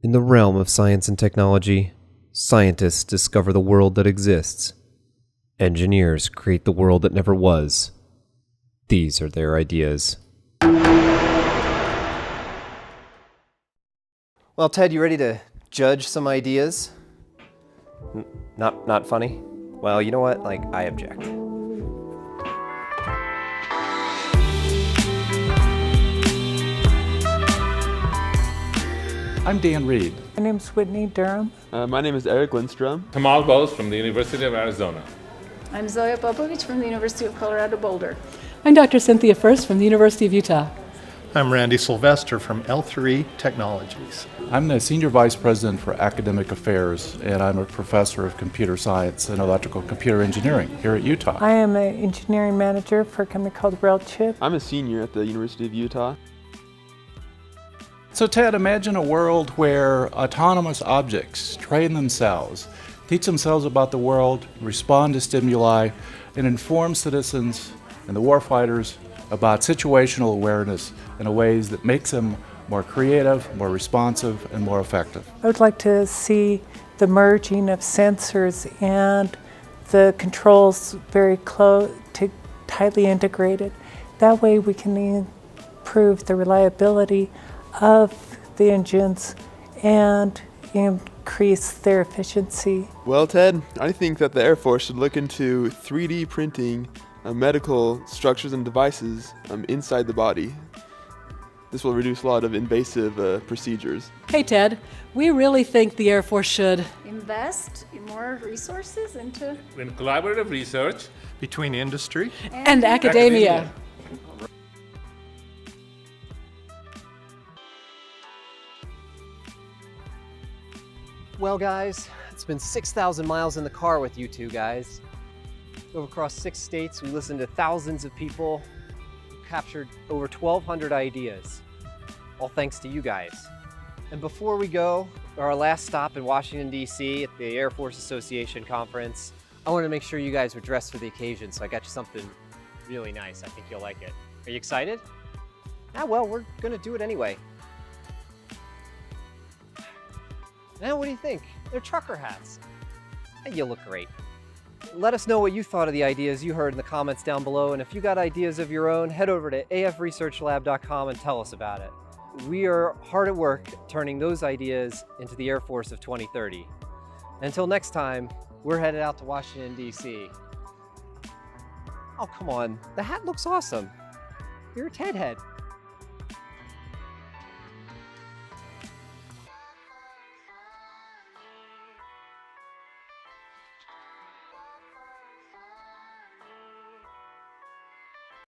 In the realm of science and technology, scientists discover the world that exists. Engineers create the world that never was. These are their ideas. Well, Ted, you ready to judge some ideas? Not funny? Well, you know what? I object. I'm Dan Reed. My name's Whitney Durham. My name is Eric Lindstrom. Kamal Bose from the University of Arizona. I'm Zoya Popovich from the University of Colorado Boulder. I'm Dr. Cynthia First from the University of Utah. I'm Randy Sylvester from L3 Technologies. I'm the Senior Vice President for Academic Affairs, and I'm a professor of computer science and electrical computer engineering here at Utah. I am an engineering manager for a company called RailChip. I'm a senior at the University of Utah. So Ted, imagine a world where autonomous objects train themselves, teach themselves about the world, respond to stimuli, and inform citizens and the warfighters about situational awareness in a ways that makes them more creative, more responsive, and more effective. I would like to see the merging of sensors and the controls very tightly integrated. That way we can improve the reliability of the engines and increase their efficiency. Well, Ted, I think that the Air Force should look into 3D printing medical structures and devices inside the body. This will reduce a lot of invasive procedures. Hey Ted, we really think the Air Force should Invest in more resources into In collaborative research Between industry and academia. Well, guys, it's been 6,000 miles in the car with you two guys. Drove across 6 states, we listened to thousands of people, captured over 1,200 ideas, all thanks to you guys. And before we go, our last stop in Washington, D.C. at the Air Force Association conference, I wanted to make sure you guys were dressed for the occasion, so I got you something really nice. I think you'll like it. Are you excited? Ah, well, we're gonna do it anyway. Now, what do you think? They're trucker hats. Hey, you look great. Let us know what you thought of the ideas you heard in the comments down below, and if you got ideas of your own, head over to AFResearchLab.com and tell us about it. We are hard at work turning those ideas into the Air Force of 2030. Until next time, we're headed out to Washington, D.C. Oh, come on. The hat looks awesome. You're a Ted head.